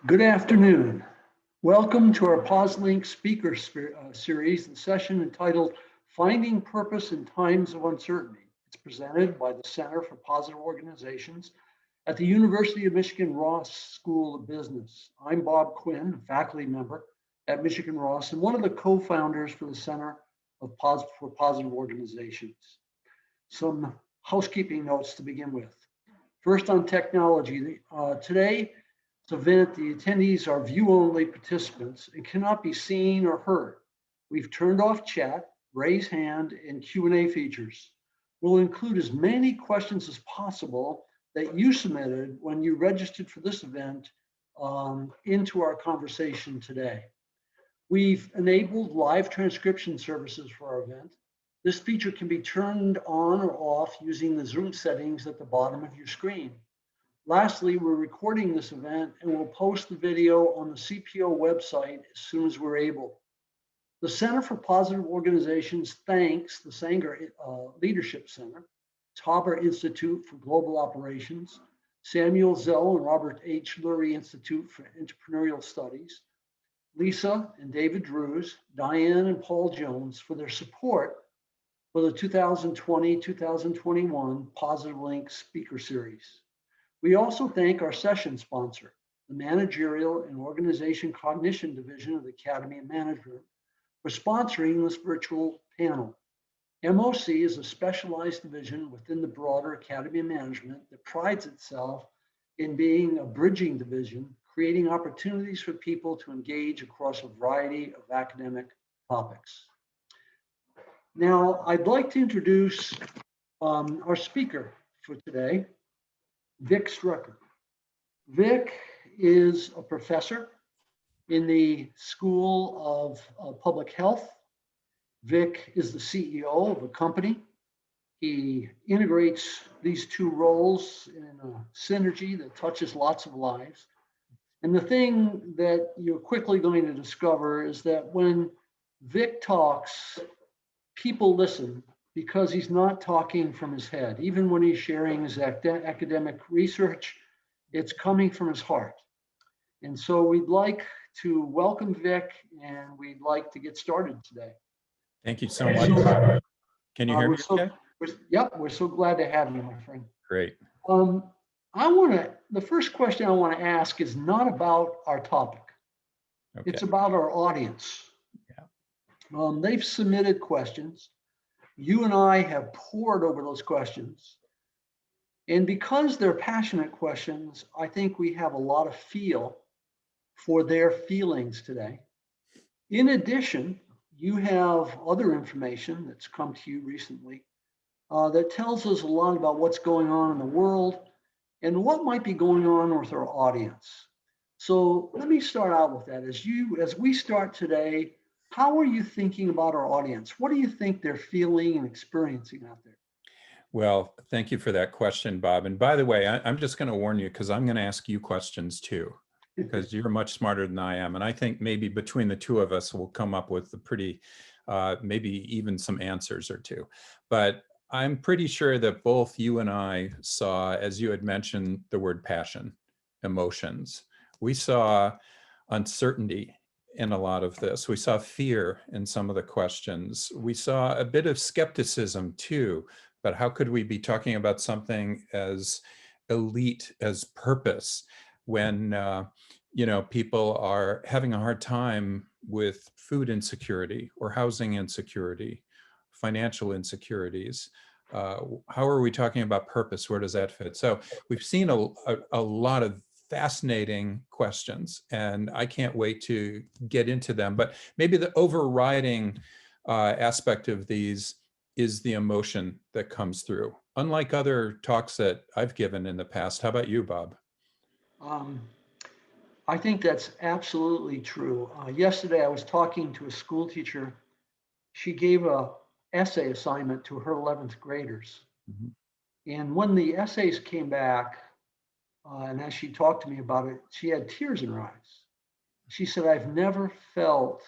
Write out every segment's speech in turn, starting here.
Good afternoon. Welcome to our PosLink speaker series, the session entitled Finding Purpose in Times of Uncertainty. It's presented by the Center for Positive Organizations at the University of Michigan Ross School of Business. I'm Bob Quinn, a faculty member at Michigan Ross and one of the co-founders for the Center for Positive Organizations. Some housekeeping notes to begin with. First on technology. Today, event, the attendees are view-only participants and cannot be seen or heard. We've turned off chat, raise hand, and Q&A features. We'll include as many questions as possible that you submitted when you registered for this event into our conversation today. We've enabled live transcription services for our event. This feature can be turned on or off using the Zoom settings at the bottom of your screen. Lastly, we're recording this event and we'll post the video on the CPO website as soon as we're able. The Center for Positive Organizations thanks the Sanger Leadership Center, Tauber Institute for Global Operations, Samuel Zell and Robert H. Lurie Institute for Entrepreneurial Studies, Lisa and David Drews, Diane and Paul Jones for their support for the 2020-2021 Positive Link Speaker Series. We also thank our session sponsor, the Managerial and Organization Cognition Division of the Academy of Management, for sponsoring this virtual panel. MOC is a specialized division within the broader Academy of Management that prides itself in being a bridging division, creating opportunities for people to engage across a variety of academic topics. Now, I'd like to introduce our speaker for today, Vic Strecher. Vic is a professor in the School of Public Health. Vic is the CEO of a company. He integrates these two roles in a synergy that touches lots of lives. And the thing that you're quickly going to discover is that when Vic talks, people listen, because he's not talking from his head. Even when he's sharing his academic research, it's coming from his heart. And so we'd like to welcome Vic, and we'd like to get started today. Thank you so much. Can you hear me okay? We're so glad to have you, my friend. Great. The first question I want to ask is not about our topic. Okay. It's about our audience. Yeah. They've submitted questions. You and I have pored over those questions. And because they're passionate questions, I think we have a lot of feel for their feelings today. In addition, you have other information that's come to you recently that tells us a lot about what's going on in the world and what might be going on with our audience. So let me start out with that. As we start today, how are you thinking about our audience? What do you think they're feeling and experiencing out there? Well, thank you for that question, Bob. And by the way, I'm just going to warn you because I'm going to ask you questions too, because you're much smarter than I am. And I think maybe between the two of us, we'll come up with a pretty, maybe even some answers or two. But I'm pretty sure that both you and I saw, as you had mentioned, the word passion, emotions. We saw uncertainty in a lot of this. We saw fear in some of the questions. We saw a bit of skepticism too, but how could we be talking about something as elite as purpose when people are having a hard time with food insecurity or housing insecurity, financial insecurities? How are we talking about purpose? Where does that fit? So we've seen a lot of fascinating questions, and I can't wait to get into them. But maybe the overriding aspect of these is the emotion that comes through, unlike other talks that I've given in the past. How about you, Bob? I think that's absolutely true. Yesterday, I was talking to a school teacher. She gave an essay assignment to her 11th graders. Mm-hmm. And when the essays came back, and as she talked to me about it, she had tears in her eyes. She said, I've never felt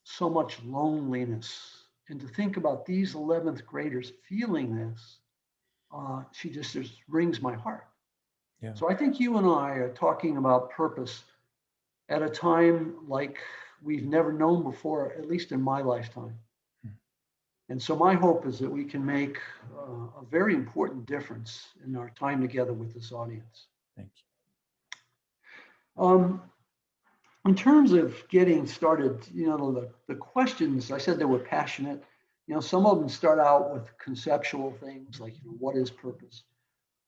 so much loneliness. And to think about these 11th graders feeling this, she just rings my heart. Yeah. So I think you and I are talking about purpose at a time like we've never known before, at least in my lifetime. And so my hope is that we can make a very important difference in our time together with this audience. Thank Um, in terms of getting started, the questions, I said they were passionate. Some of them start out with conceptual things like, what is purpose?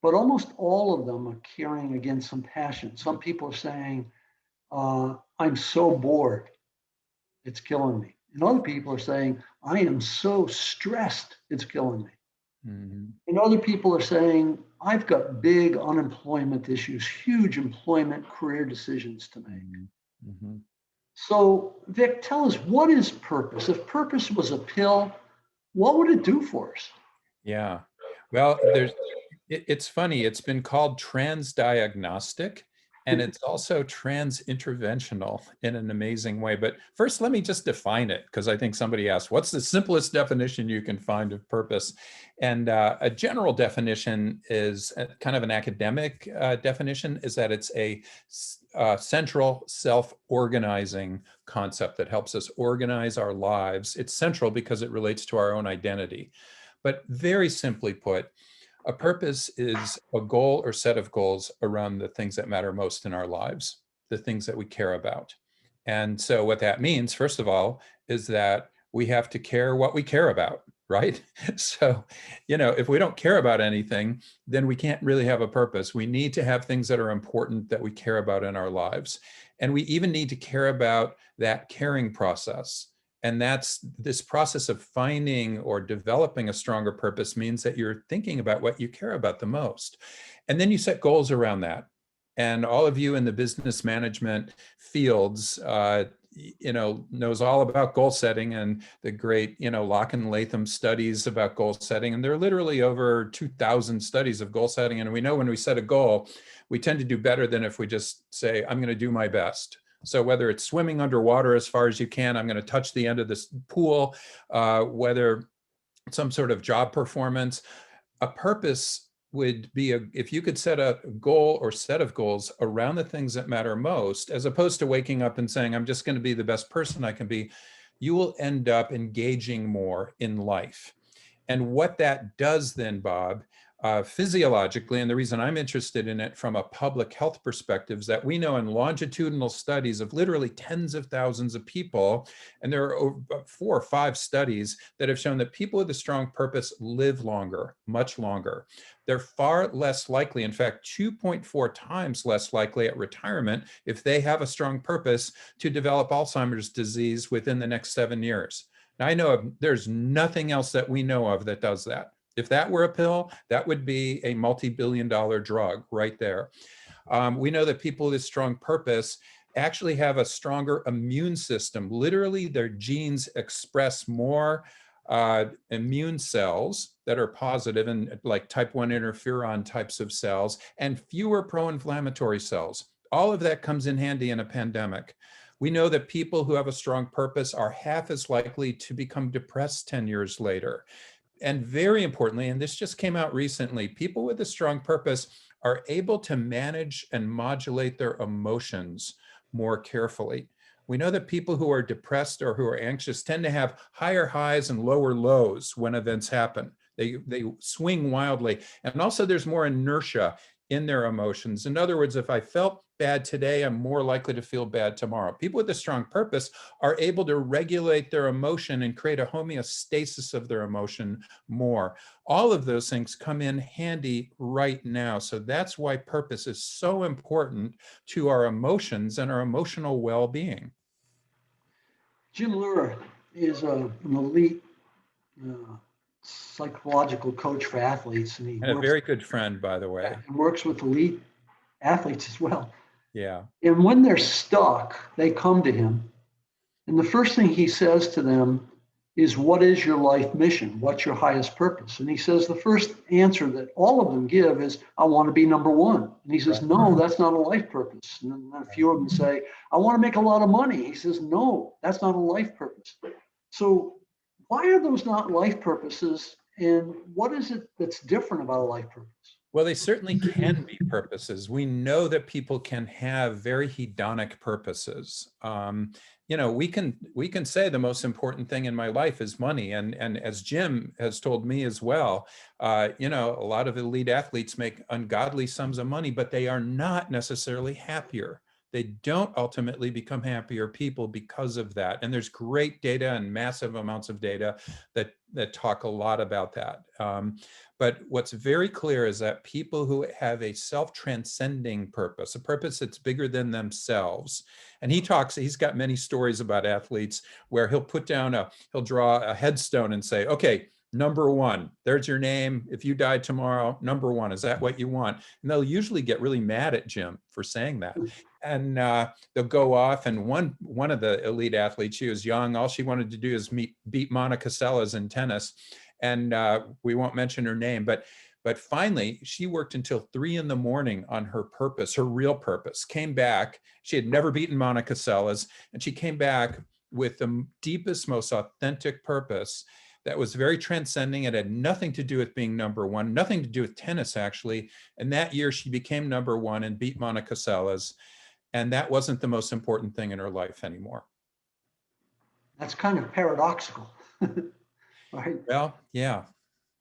But almost all of them are carrying, again, some passion. Some people are saying, I'm so bored, it's killing me. And other people are saying, I am so stressed, it's killing me. you. And other people are saying, I've got big unemployment issues, huge employment career decisions to make. Mm-hmm. So, Vic, tell us, what is purpose? If purpose was a pill, what would it do for us? Yeah. Well, it's funny. It's been called transdiagnostic, and it's also trans-interventional in an amazing way. But first, let me just define it, because I think somebody asked, what's the simplest definition you can find of purpose? And a general definition is kind of an academic definition, is that it's a central self-organizing concept that helps us organize our lives. It's central because it relates to our own identity. But very simply put, a purpose is a goal or set of goals around the things that matter most in our lives, the things that we care about. And so what that means, first of all, is that we have to care what we care about, right? So, if we don't care about anything, then we can't really have a purpose. We need to have things that are important that we care about in our lives. And we even need to care about that caring process. And that's this process of finding or developing a stronger purpose means that you're thinking about what you care about the most. And then you set goals around that. And all of you in the business management fields, knows all about goal setting and the great, Locke and Latham studies about goal setting. And there are literally over 2,000 studies of goal setting. And we know when we set a goal, we tend to do better than if we just say, I'm going to do my best. So whether it's swimming underwater as far as you can, I'm going to touch the end of this pool, whether some sort of job performance, a purpose would be if you could set a goal or set of goals around the things that matter most, as opposed to waking up and saying, I'm just going to be the best person I can be, you will end up engaging more in life. And what that does then, Bob, physiologically, and the reason I'm interested in it from a public health perspective is that we know in longitudinal studies of literally tens of thousands of people, and there are over 4 or 5 studies that have shown that people with a strong purpose live longer, much longer. They're far less likely, in fact, 2.4 times less likely at retirement if they have a strong purpose to develop Alzheimer's disease within the next 7 years. Now, I know there's nothing else that we know of that does that. If that were a pill, that would be a multi-billion-dollar drug right there. We know that people with a strong purpose actually have a stronger immune system. Literally, their genes express more immune cells that are positive and like type 1 interferon types of cells and fewer pro-inflammatory cells. All of that comes in handy in a pandemic. We know that people who have a strong purpose are half as likely to become depressed 10 years later. And very importantly, and this just came out recently, people with a strong purpose are able to manage and modulate their emotions more carefully. We know that people who are depressed or who are anxious tend to have higher highs and lower lows when events happen. They swing wildly. And also there's more inertia in their emotions. In other words, if I felt bad today, I'm more likely to feel bad tomorrow. People with a strong purpose are able to regulate their emotion and create a homeostasis of their emotion more. All of those things come in handy right now. So that's why purpose is so important to our emotions and our emotional well-being. Jim Lura is an elite psychological coach for athletes, and And a very good friend, by the way. and works with elite athletes as well. Yeah. And when they're stuck, they come to him. And the first thing he says to them is, what is your life mission? What's your highest purpose? And he says the first answer that all of them give is, I want to be number one. And he says, no, that's not a life purpose. And then a few of them say, I want to make a lot of money. He says, no, that's not a life purpose. So why are those not life purposes? And what is it that's different about a life purpose? Well, they certainly can be purposes. We know that people can have very hedonic purposes. We can say the most important thing in my life is money, and as Jim has told me as well, a lot of elite athletes make ungodly sums of money, but they are not necessarily happier. They don't ultimately become happier people because of that. And there's great data and massive amounts of data that talk a lot about that. But what's very clear is that people who have a self-transcending purpose, a purpose that's bigger than themselves, and he's got many stories about athletes where he'll draw a headstone and say, okay, number one, there's your name. If you die tomorrow, number one, is that what you want? And they'll usually get really mad at Jim for saying that. And they'll go off, and one of the elite athletes, she was young, all she wanted to do is beat Monica Seles in tennis. And we won't mention her name, but finally she worked until 3 a.m. on her purpose, her real purpose. Came back, she had never beaten Monica Seles, and she came back with the deepest, most authentic purpose that was very transcending. It had nothing to do with being number one, nothing to do with tennis, actually. And that year she became number one and beat Monica Seles. And that wasn't the most important thing in her life anymore. That's kind of paradoxical, right? Well, yeah,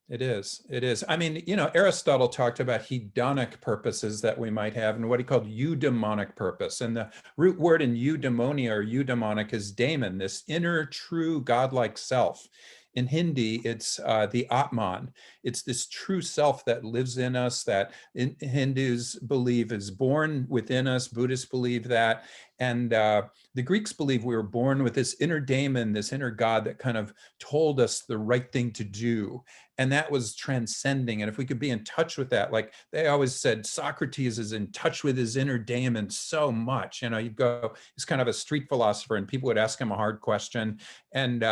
it is. It is. I mean, Aristotle talked about hedonic purposes that we might have and what he called eudaimonic purpose. And the root word in eudaimonia or eudaimonic is daemon, this inner true godlike self. In Hindi, it's the Atman. It's this true self that lives in us, that Hindus believe is born within us. Buddhists believe that. And the Greeks believe we were born with this inner daemon, this inner God that kind of told us the right thing to do. And that was transcending. And if we could be in touch with that, like they always said, Socrates is in touch with his inner daemon so much. You'd go, he's kind of a street philosopher, and people would ask him a hard question. And,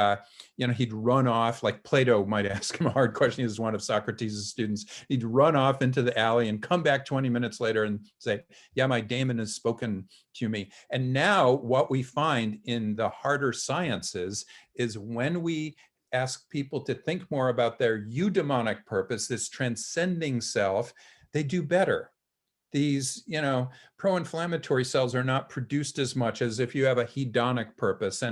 he'd run off, like Plato might ask him a hard question. He was one of Socrates' students. He'd run off into the alley and come back 20 minutes later and say, yeah, my daemon has spoken to me. And now what we find in the harder sciences is when we ask people to think more about their eudaimonic purpose, this transcending self, they do better. These, pro-inflammatory cells are not produced as much as if you have a hedonic purpose,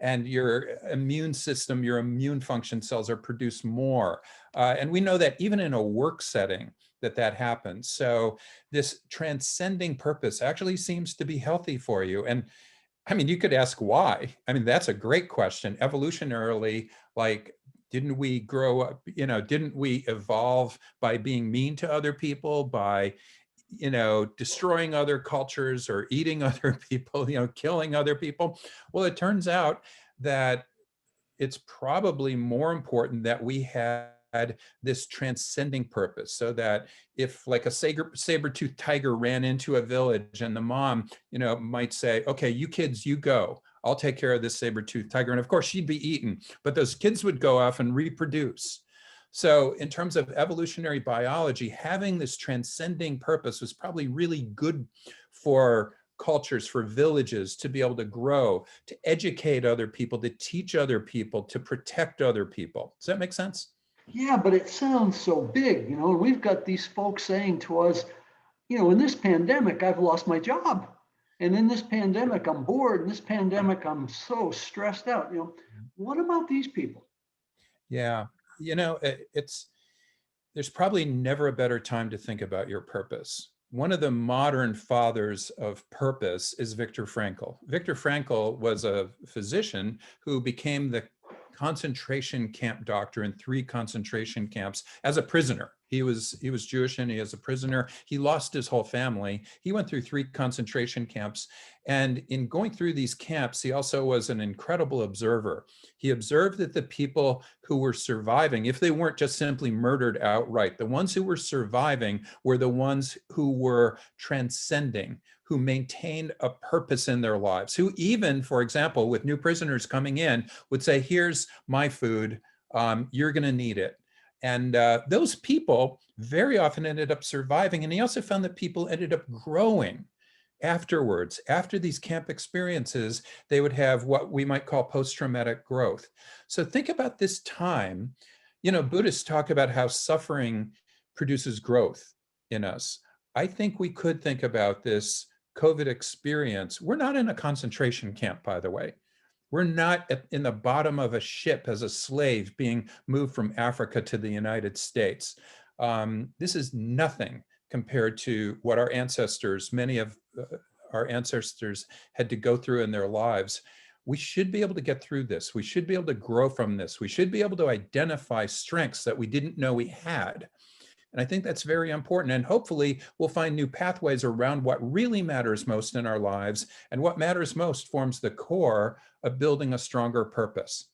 and your immune system, your immune function cells are produced more. And we know that even in a work setting that happens. So this transcending purpose actually seems to be healthy for you. And I mean, you could ask why. I mean, that's a great question. Evolutionarily, like, didn't we grow up, didn't we evolve by being mean to other people, by destroying other cultures or eating other people, killing other people? Well, it turns out that it's probably more important that we had this transcending purpose, so that if like a saber-toothed tiger ran into a village and the mom, might say, okay, you kids, you go, I'll take care of this saber-toothed tiger. And of course she'd be eaten, but those kids would go off and reproduce. So in terms of evolutionary biology, having this transcending purpose was probably really good for cultures, for villages to be able to grow, to educate other people, to teach other people, to protect other people. Does that make sense? Yeah, but it sounds so big, and we've got these folks saying to us, in this pandemic, I've lost my job. And in this pandemic, I'm bored. In this pandemic, I'm so stressed out. What about these people? Yeah, there's probably never a better time to think about your purpose. One of the modern fathers of purpose is Viktor Frankl. Viktor Frankl was a physician who became the concentration camp doctor in 3 concentration camps as a prisoner. He was Jewish, and he was a prisoner. He lost his whole family. He went through 3 concentration camps. And in going through these camps, he also was an incredible observer. He observed that the people who were surviving, if they weren't just simply murdered outright, the ones who were surviving were the ones who were transcending, who maintained a purpose in their lives, who even, for example, with new prisoners coming in, would say, here's my food, you're gonna need it. And those people very often ended up surviving. And he also found that people ended up growing afterwards. After these camp experiences, they would have what we might call post-traumatic growth. So think about this time. Buddhists talk about how suffering produces growth. in us. I think we could think about this COVID experience. We're not in a concentration camp, by the way. We're not in the bottom of a ship as a slave being moved from Africa to the United States. This is nothing compared to what our ancestors, many of our ancestors had to go through in their lives. We should be able to get through this. We should be able to grow from this. We should be able to identify strengths that we didn't know we had. And I think that's very important. And hopefully we'll find new pathways around what really matters most in our lives. And what matters most forms the core of building a stronger purpose.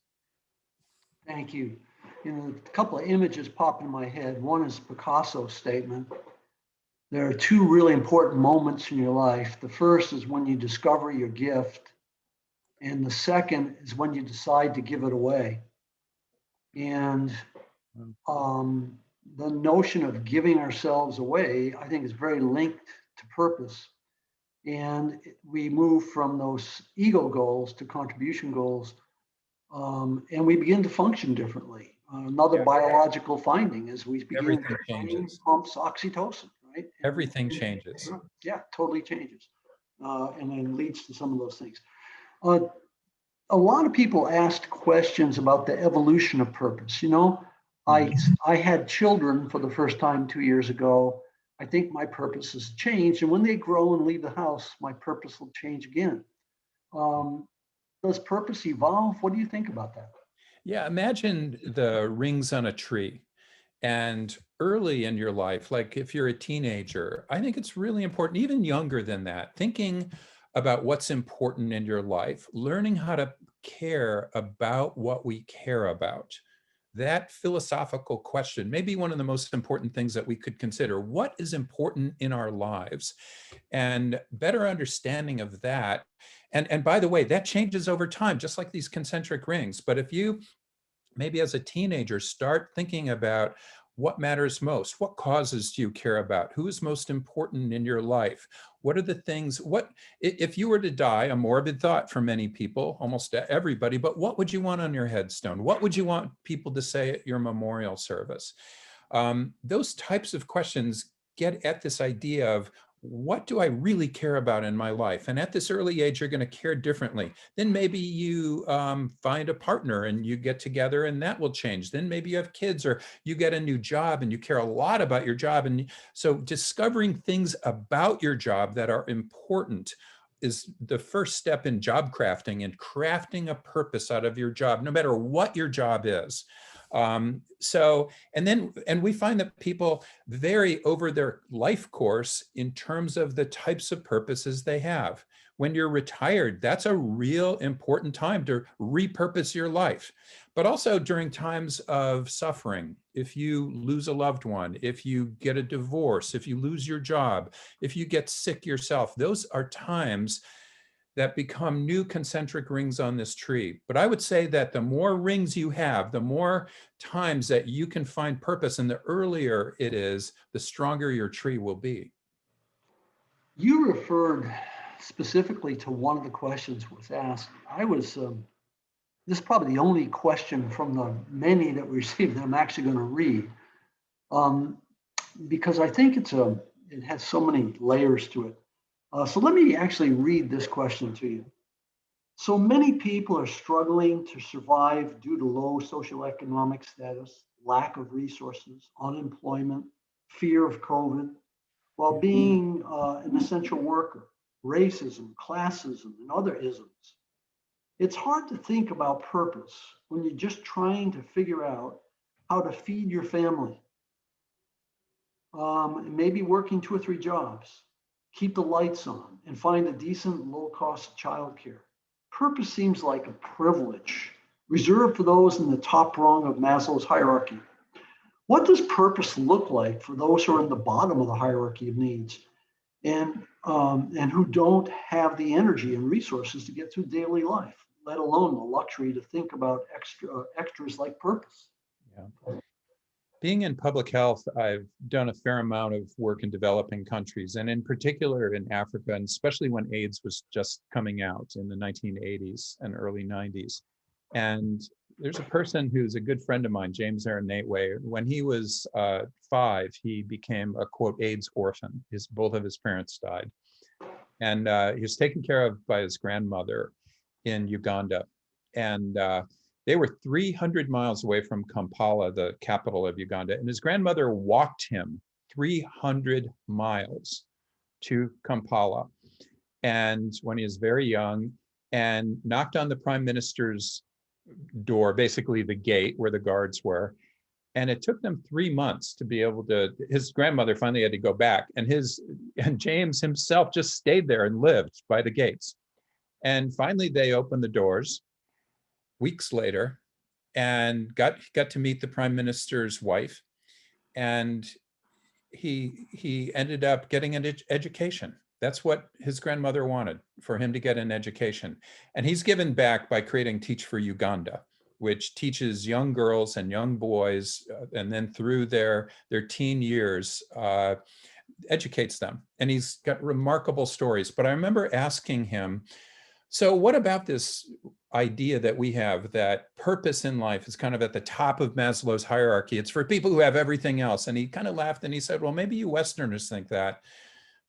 Thank you. You know, a couple of images pop in my head. One is Picasso's statement. There are two really important moments in your life. The first is when you discover your gift, and the second is when you decide to give it away. And the notion of giving ourselves away, I think, is very linked to purpose. And we move from those ego goals to contribution goals, and we begin to function differently. Another biological finding is we begin Everything changes. Pumps oxytocin, right? Everything changes. Yeah, totally changes, and then leads to some of those things. A lot of people asked questions about the evolution of purpose. You know, I had children for the first time 2 years ago. I think my purpose has changed, and when they grow and leave the house, my purpose will change again. Does purpose evolve? What do you think about that? Yeah, imagine the rings on a tree. And early in your life, like if you're a teenager, I think it's really important, even younger than that, thinking about what's important in your life, learning how to care about what we care about. That philosophical question may be one of the most important things that we could consider. What is important in our lives? And better understanding of that. And by the way, that changes over time, just like these concentric rings. But if you maybe as a teenager start thinking about what matters most, what causes do you care about, who is most important in your life, what are the things, what if you were to die, a morbid thought for many people, almost everybody, but what would you want on your headstone? What would you want people to say at your memorial service? Those types of questions get at this idea of what do I really care about in my life? And at this early age, you're going to care differently. Then maybe you find a partner and you get together and that will change. Then maybe you have kids or you get a new job and you care a lot about your job. And so discovering things about your job that are important is the first step in job crafting and crafting a purpose out of your job, no matter what your job is. And we find that people vary over their life course in terms of the types of purposes they have. When you're retired, that's a real important time to repurpose your life. But also during times of suffering, if you lose a loved one, if you get a divorce, if you lose your job, if you get sick yourself, those are times that become new concentric rings on this tree. But I would say that the more rings you have, the more times that you can find purpose, and the earlier it is, the stronger your tree will be. You referred specifically to one of the questions was asked. This is probably the only question from the many that we received that I'm actually going to read, because I think it has so many layers to it. So let me actually read this question to you. So many people are struggling to survive due to low socioeconomic status, lack of resources, unemployment, fear of COVID, while being an essential worker, racism, classism, and other isms. It's hard to think about purpose when you're just trying to figure out how to feed your family, maybe working 2 or 3 jobs, keep the lights on, and find a decent low-cost childcare. Purpose seems like a privilege reserved for those in the top rung of Maslow's hierarchy. What does purpose look like for those who are in the bottom of the hierarchy of needs and who don't have the energy and resources to get through daily life, let alone the luxury to think about extras like purpose? Yeah. Being in public health, I've done a fair amount of work in developing countries, and in particular in Africa, and especially when AIDS was just coming out in the 1980s and early 90s. And there's a person who's a good friend of mine, James Aaron Nateway. When he was 5, he became a, quote, AIDS orphan. Both of his parents died. And he was taken care of by his grandmother in Uganda. And they were 300 miles away from Kampala, the capital of Uganda. And his grandmother walked him 300 miles to Kampala. And when he was very young, and knocked on the prime minister's door, basically the gate where the guards were. And it took them 3 months to be able to, his grandmother finally had to go back, and James himself just stayed there and lived by the gates. And finally they opened the doors weeks later and got to meet the prime minister's wife. And he ended up getting an education. That's what his grandmother wanted, for him to get an education. And he's given back by creating Teach for Uganda, which teaches young girls and young boys, and then through their teen years, educates them. And he's got remarkable stories. But I remember asking him, so what about this idea that we have that purpose in life is kind of at the top of Maslow's hierarchy? It's for people who have everything else. And he kind of laughed and he said, well, maybe you Westerners think that,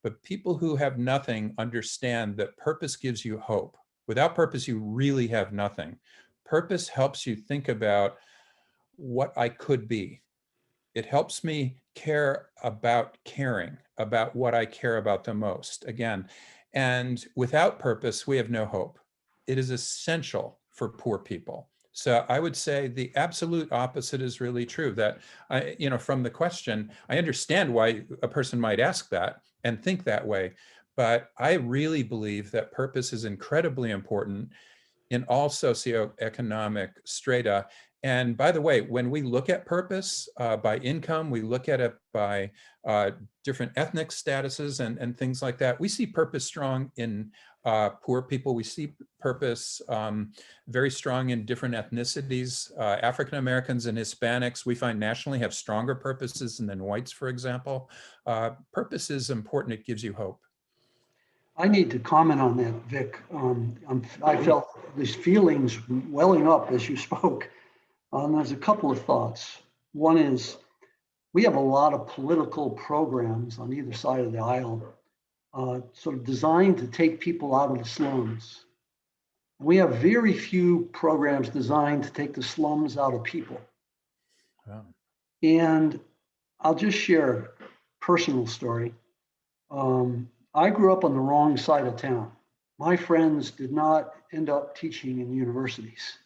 but people who have nothing understand that purpose gives you hope. Without purpose, you really have nothing. Purpose helps you think about what I could be. It helps me care about caring about what I care about the most. Again, and without purpose, we have no hope. It is essential for poor people. So I would say the absolute opposite is really true. That, from the question, I understand why a person might ask that and think that way, but I really believe that purpose is incredibly important in all socioeconomic strata. And by the way, when we look at purpose by income, we look at it by different ethnic statuses and things like that. We see purpose strong in poor people. We see purpose very strong in different ethnicities. African Americans and Hispanics, we find nationally have stronger purposes than whites, for example. Purpose is important. It gives you hope. I need to comment on that, Vic. I felt these feelings welling up as you spoke. There's a couple of thoughts. One is, we have a lot of political programs on either side of the aisle, sort of designed to take people out of the slums. And we have very few programs designed to take the slums out of people. Wow. And I'll just share a personal story. I grew up on the wrong side of town. My friends did not end up teaching in universities.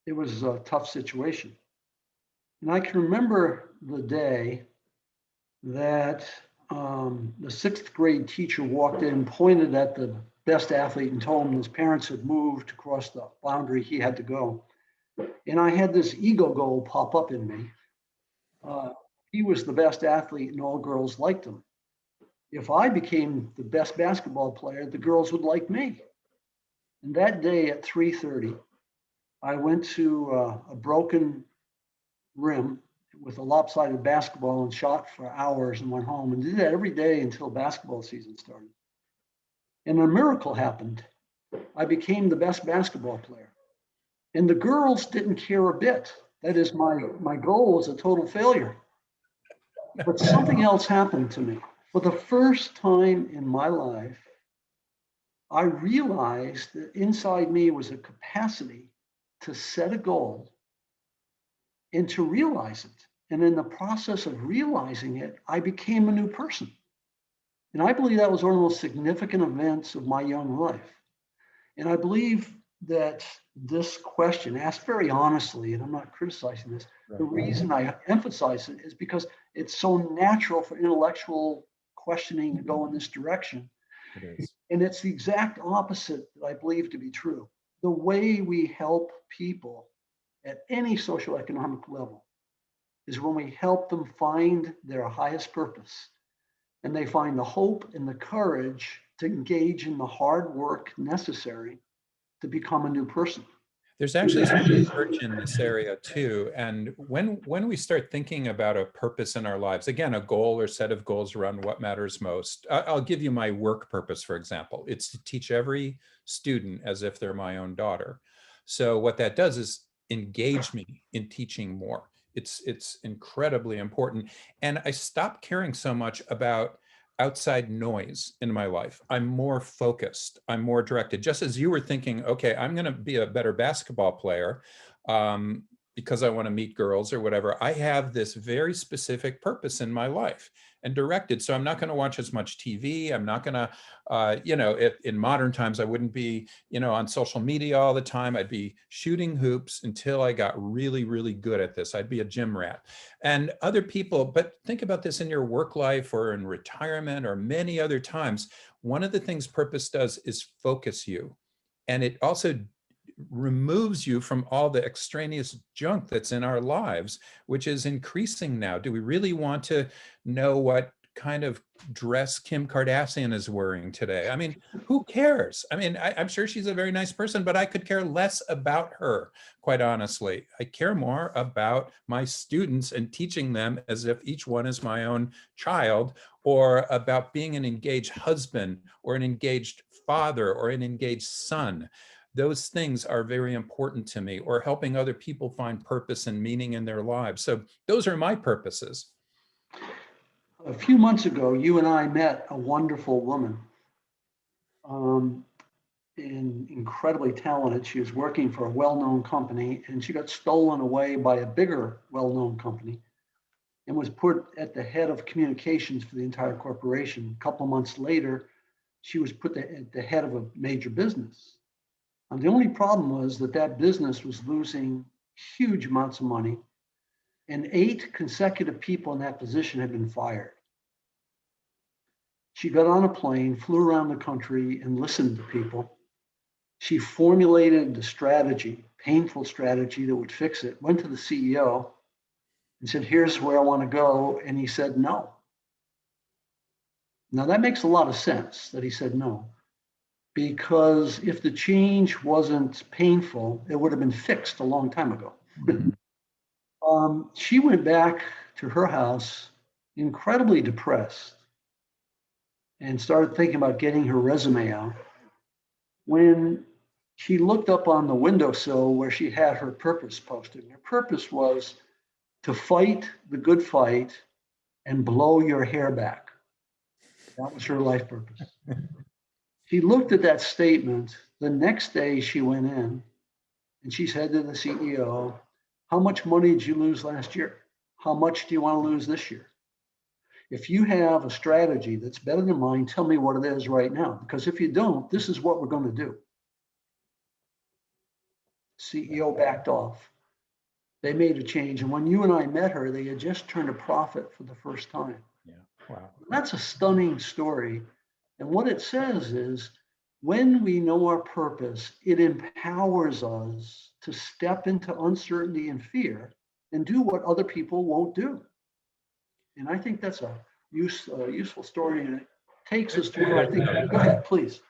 It was a tough situation. And I can remember the day that the 6th grade teacher walked in, pointed at the best athlete and told him his parents had moved across the boundary, he had to go. And I had this ego goal pop up in me. He was the best athlete and all girls liked him. If I became the best basketball player, the girls would like me. And that day at 3:30, I went to a broken rim with a lopsided basketball and shot for hours and went home and did that every day until basketball season started. And a miracle happened. I became the best basketball player. And the girls didn't care a bit. That is, my goal was a total failure. But something else happened to me. For the first time in my life, I realized that inside me was a capacity to set a goal and to realize it. And in the process of realizing it, I became a new person. And I believe that was one of the most significant events of my young life. And I believe that this question, asked very honestly, and I'm not criticizing this, the reason I emphasize it is because it's so natural for intellectual questioning to go in this direction. It is. And it's the exact opposite that I believe to be true. The way we help people at any socioeconomic level is when we help them find their highest purpose, and they find the hope and the courage to engage in the hard work necessary to become a new person. There's actually some research in this area too. And when we start thinking about a purpose in our lives, again, a goal or set of goals around what matters most. I'll give you my work purpose, for example. It's to teach every student as if they're my own daughter. So what that does is engage me in teaching more. It's incredibly important. And I stopped caring so much about outside noise in my life. I'm more focused. I'm more directed. Just as you were thinking, okay, I'm going to be a better basketball player because I want to meet girls or whatever. I have this very specific purpose in my life and directed. So I'm not going to watch as much TV. I'm not going to, if in modern times, I wouldn't be, on social media all the time. I'd be shooting hoops until I got really, really good at this. I'd be a gym rat. And other people, but think about this in your work life or in retirement or many other times. One of the things purpose does is focus you. And it also removes you from all the extraneous junk that's in our lives, which is increasing now. Do we really want to know what kind of dress Kim Kardashian is wearing today? I mean, who cares? I mean, I'm sure she's a very nice person, but I could care less about her, quite honestly. I care more about my students and teaching them as if each one is my own child, or about being an engaged husband or an engaged father or an engaged son. Those things are very important to me, or helping other people find purpose and meaning in their lives. So those are my purposes. A few months ago, you and I met a wonderful woman, and incredibly talented. She was working for a well-known company, and she got stolen away by a bigger well-known company and was put at the head of communications for the entire corporation. A couple of months later, she was put at the head of a major business. And the only problem was that that business was losing huge amounts of money, and 8 consecutive people in that position had been fired. She got on a plane, flew around the country, and listened to people. She formulated the strategy, painful strategy that would fix it, went to the CEO and said, here's where I want to go. And he said, no. Now that makes a lot of sense that he said no, because if the change wasn't painful, it would have been fixed a long time ago. She went back to her house incredibly depressed and started thinking about getting her resume out. When she looked up on the windowsill where she had her purpose posted, her purpose was to fight the good fight and blow your hair back. That was her life purpose. She looked at that statement. The next day she went in and she said to the CEO, how much money did you lose last year? How much do you want to lose this year? If you have a strategy that's better than mine, tell me what it is right now. Because if you don't, this is what we're going to do. CEO backed off. They made a change. And when you and I met her, they had just turned a profit for the first time. Yeah, wow. That's a stunning story. And what it says is, when we know our purpose, it empowers us to step into uncertainty and fear and do what other people won't do. And I think that's a useful story, and it takes us to where I think. Go ahead, please.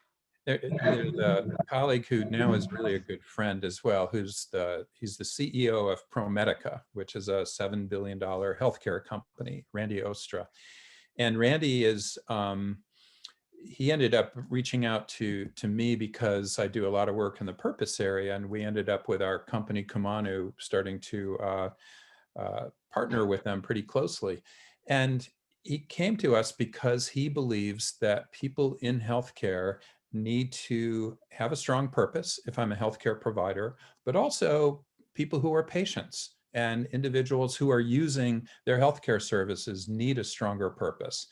There's a colleague who now is really a good friend as well, he's the CEO of ProMedica, which is a $7 billion healthcare company, Randy Ostra. And Randy is, he ended up reaching out to me because I do a lot of work in the purpose area, and we ended up with our company Kumanu starting to partner with them pretty closely. And he came to us because he believes that people in healthcare need to have a strong purpose if I'm a healthcare provider, but also people who are patients and individuals who are using their healthcare services need a stronger purpose.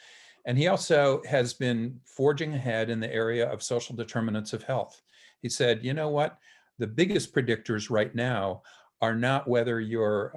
And he also has been forging ahead in the area of social determinants of health. He said, you know what? The biggest predictors right now are not whether you're,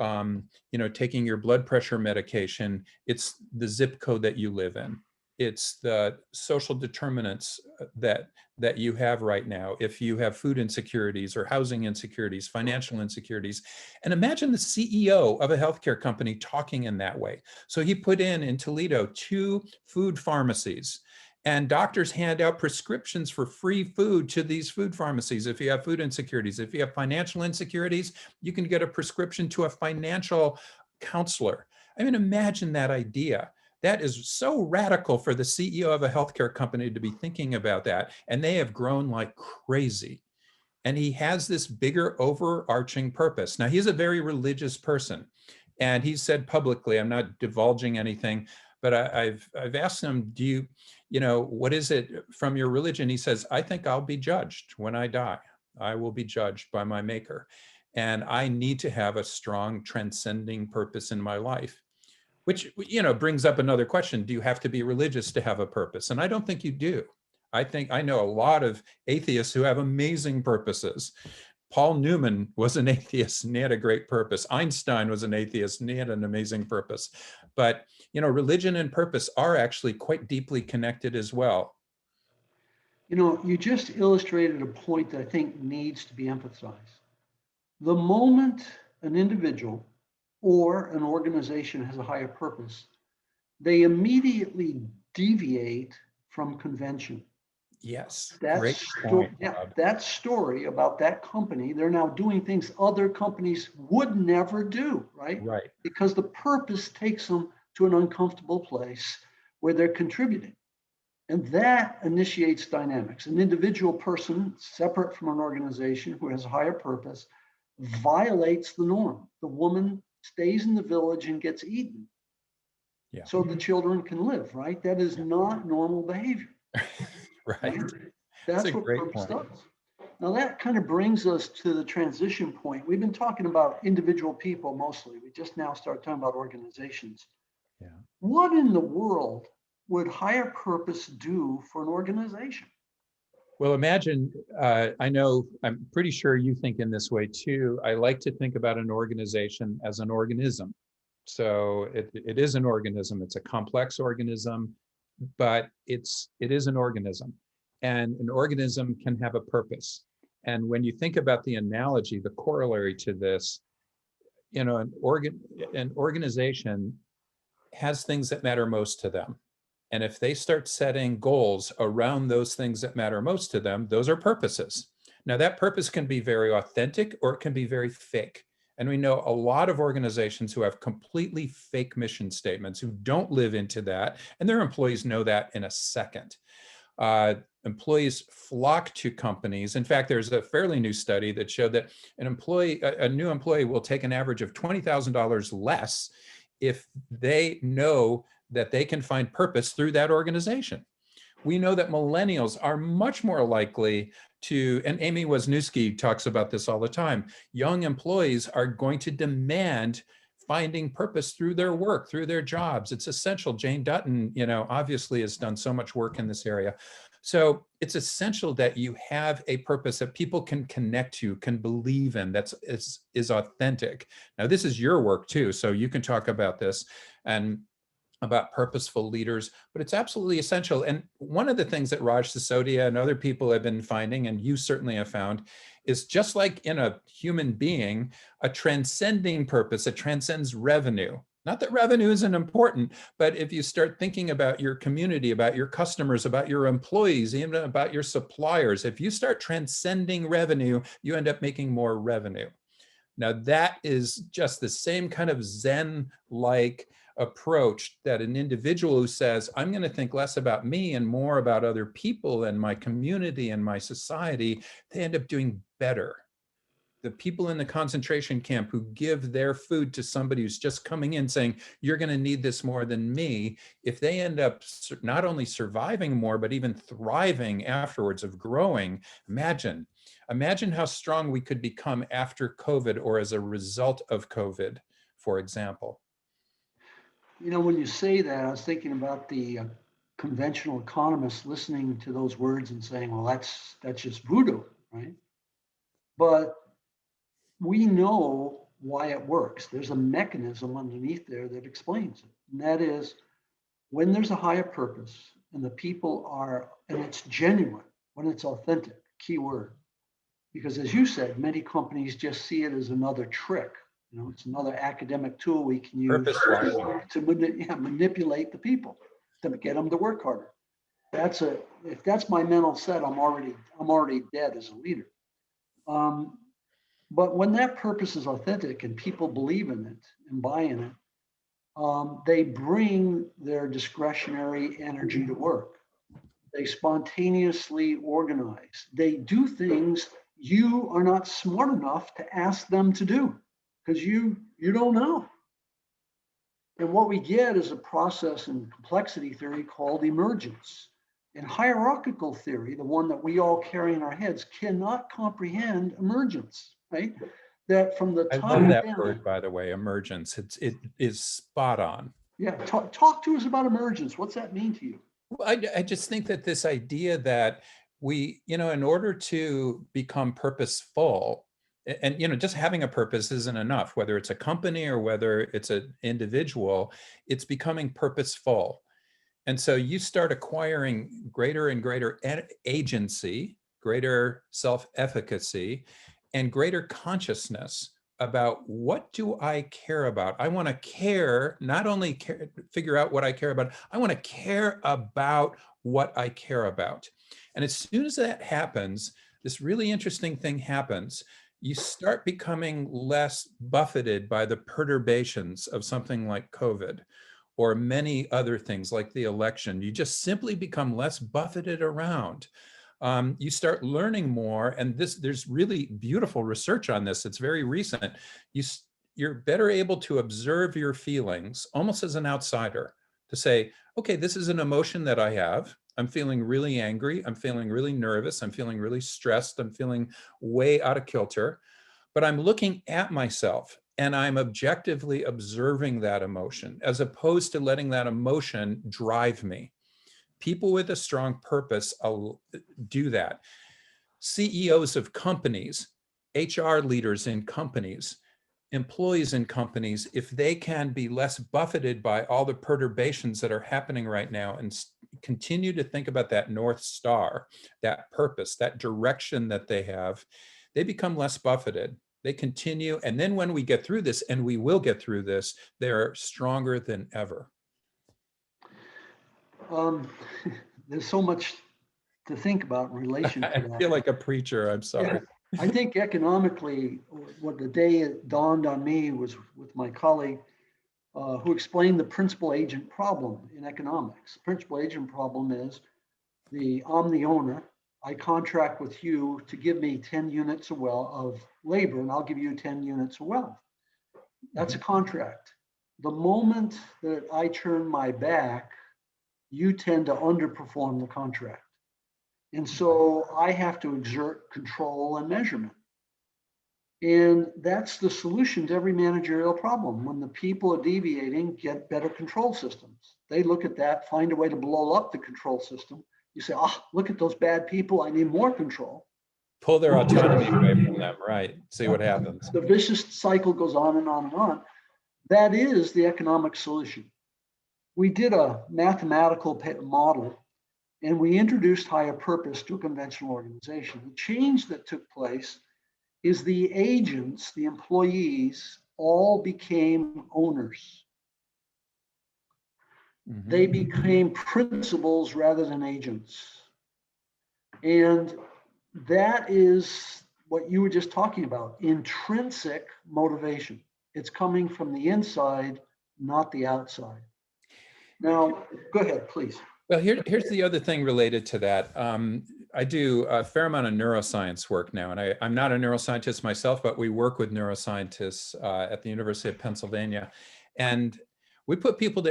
taking your blood pressure medication. It's the zip code that you live in. It's the social determinants that you have right now. If you have food insecurities or housing insecurities, financial insecurities, and imagine the CEO of a healthcare company talking in that way. So he put in Toledo 2 food pharmacies, and doctors hand out prescriptions for free food to these food pharmacies. If you have food insecurities, if you have financial insecurities, you can get a prescription to a financial counselor. I mean, imagine that idea. That is so radical for the CEO of a healthcare company to be thinking about that. And they have grown like crazy. and he has this bigger overarching purpose. Now, he's a very religious person, and he said publicly, I'm not divulging anything, but I've asked him, do what is it from your religion? He says, I think I'll be judged when I die. I will be judged by my maker. And I need to have a strong transcending purpose in my life, which, brings up another question. Do you have to be religious to have a purpose? And I don't think you do. I know a lot of atheists who have amazing purposes. Paul Newman was an atheist and he had a great purpose. Einstein was an atheist and he had an amazing purpose. But, religion and purpose are actually quite deeply connected as well. You just illustrated a point that I think needs to be emphasized. The moment an individual or an organization has a higher purpose, they immediately deviate from convention. Yes, That story about that company, they're now doing things other companies would never do, right? Right. Because the purpose takes them to an uncomfortable place where they're contributing. And that initiates dynamics. An individual person separate from an organization who has a higher purpose violates the norm. The woman stays in the village and gets eaten. Yeah. So the children can live, right? That is not normal behavior. Right. That's what purpose does. Now that kind of brings us to the transition point. We've been talking about individual people mostly. We just now start talking about organizations. Yeah. What in the world would higher purpose do for an organization? Well, imagine, I'm pretty sure you think in this way too. I like to think about an organization as an organism. So it is an organism. It's a complex organism, but it is an organism, and an organism can have a purpose. And when you think about the analogy, the corollary to this, an organization has things that matter most to them. And if they start setting goals around those things that matter most to them, those are purposes. Now, that purpose can be very authentic or it can be very fake. And we know a lot of organizations who have completely fake mission statements, who don't live into that, and their employees know that in a second. Employees flock to companies. In fact, there's a fairly new study that showed that a new employee will take an average of $20,000 less if they know that they can find purpose through that organization. We know that millennials are much more likely to, and Amy Wozniacki talks about this all the time, young employees are going to demand finding purpose through their work, through their jobs. It's essential. Jane Dutton, obviously has done so much work in this area. So it's essential that you have a purpose that people can connect to, can believe in, that is authentic. Now, this is your work too, so you can talk about this and about purposeful leaders, but it's absolutely essential. And one of the things that Raj Sisodia and other people have been finding, and you certainly have found, is just like in a human being, a transcending purpose that transcends revenue. Not that revenue isn't important, but if you start thinking about your community, about your customers, about your employees, even about your suppliers, if you start transcending revenue, you end up making more revenue. Now, that is just the same kind of Zen-like approach that an individual who says, I'm going to think less about me and more about other people and my community and my society, they end up doing better. The people in the concentration camp who give their food to somebody who's just coming in saying, you're going to need this more than me, if they end up not only surviving more, but even thriving afterwards, of growing, imagine how strong we could become after COVID or as a result of COVID, for example. When you say that, I was thinking about the conventional economists listening to those words and saying, well, that's just voodoo, right? But we know why it works. There's a mechanism underneath there that explains it. And that is, when there's a higher purpose and the people are, and it's genuine, when it's authentic, key word. Because as you said, many companies just see it as another trick. It's another academic tool we can use to manipulate the people, to get them to work harder. If that's my mental set, I'm already dead as a leader. But when that purpose is authentic and people believe in it and buy in it, they bring their discretionary energy to work. They spontaneously organize. They do things you are not smart enough to ask them to do, because you don't know. And what we get is a process in complexity theory called emergence. And hierarchical theory, the one that we all carry in our heads, cannot comprehend emergence, right? That from the I top love that down. word, by the way, emergence. It is spot on. Yeah, talk to us about emergence. What's that mean to you? Well, I just think that this idea that we, in order to become purposeful, and, just having a purpose isn't enough, whether it's a company or whether it's an individual, it's becoming purposeful. And so you start acquiring greater and greater agency, greater self-efficacy, and greater consciousness about what do I care about. I want to care, not only figure out what I care about, I want to care about what I care about. And as soon as that happens, this really interesting thing happens. You start becoming less buffeted by the perturbations of something like COVID or many other things like the election. You just simply become less buffeted around. You start learning more, and there's really beautiful research on this. It's very recent. You're better able to observe your feelings almost as an outsider, to say, okay, this is an emotion that I have. I'm feeling really angry. I'm feeling really nervous. I'm feeling really stressed. I'm feeling way out of kilter. But I'm looking at myself and I'm objectively observing that emotion, as opposed to letting that emotion drive me. People with a strong purpose do that. CEOs of companies, HR leaders in companies, employees in companies, if they can be less buffeted by all the perturbations that are happening right now and continue to think about that North Star, that purpose, that direction that they have, they become less buffeted. They continue. And then when we get through this, and we will get through this, they're stronger than ever. There's so much to think about in relation to that. I feel like a preacher, I'm sorry. Yeah. I think economically, what the day it dawned on me was with my colleague who explained the principal agent problem in economics. The principal agent problem is I'm the owner. I contract with you to give me 10 units of labor, and I'll give you 10 units of wealth. That's a contract. The moment that I turn my back, you tend to underperform the contract. And so I have to exert control and measurement. And that's the solution to every managerial problem. When the people are deviating, get better control systems. They look at that, find a way to blow up the control system. You say, look at those bad people. I need more control. Pull their autonomy away from them, right? See what happens. The vicious cycle goes on and on and on. That is the economic solution. We did a mathematical model, and we introduced higher purpose to a conventional organization. The change that took place is the agents, the employees, all became owners. Mm-hmm. They became principals rather than agents. And that is what you were just talking about, intrinsic motivation. It's coming from the inside, not the outside. Now, go ahead, please. Well, here's the other thing related to that. I do a fair amount of neuroscience work now, and I'm not a neuroscientist myself, but we work with neuroscientists at the University of Pennsylvania. And we put people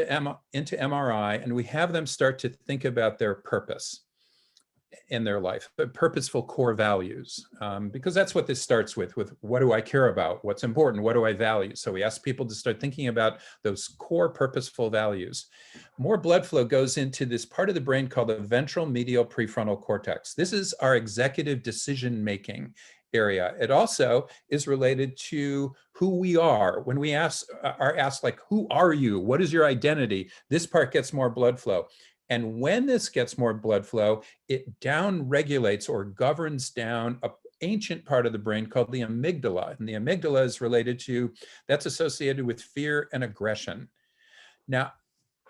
into MRI, and we have them start to think about their purpose in their life, purposeful core values, because that's what this starts with what do I care about? What's important? What do I value? So we ask people to start thinking about those core purposeful values. More blood flow goes into this part of the brain called the ventral medial prefrontal cortex. This is our executive decision-making area. It also is related to who we are. When we are asked, like, who are you? What is your identity? This part gets more blood flow. And when this gets more blood flow, it down regulates or governs down an ancient part of the brain called the amygdala. And the amygdala is that's associated with fear and aggression. Now,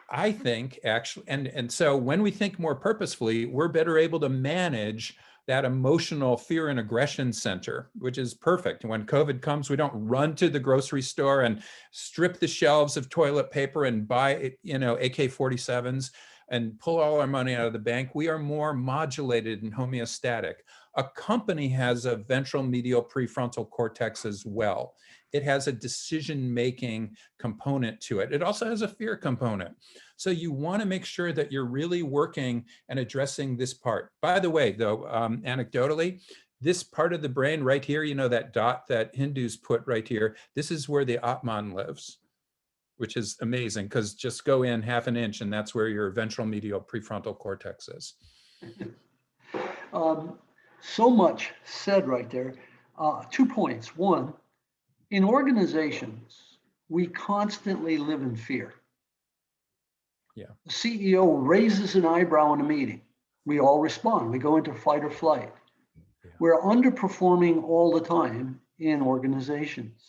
I think actually, and so when we think more purposefully, we're better able to manage that emotional fear and aggression center, which is perfect. When COVID comes, we don't run to the grocery store and strip the shelves of toilet paper and buy, AK-47s and pull all our money out of the bank. We are more modulated and homeostatic. A company has a ventral medial prefrontal cortex as well. It has a decision-making component to it. It also has a fear component. So you want to make sure that you're really working and addressing this part. By the way, though, anecdotally, this part of the brain right here, you know, that dot that Hindus put right here, this is where the Atman lives, which is amazing, because just go in half an inch and that's where your ventral medial prefrontal cortex is. So much said right there. 2 points. One, in organizations, we constantly live in fear. Yeah. The CEO raises an eyebrow in a meeting. We all respond. We go into fight or flight. Yeah. We're underperforming all the time in organizations.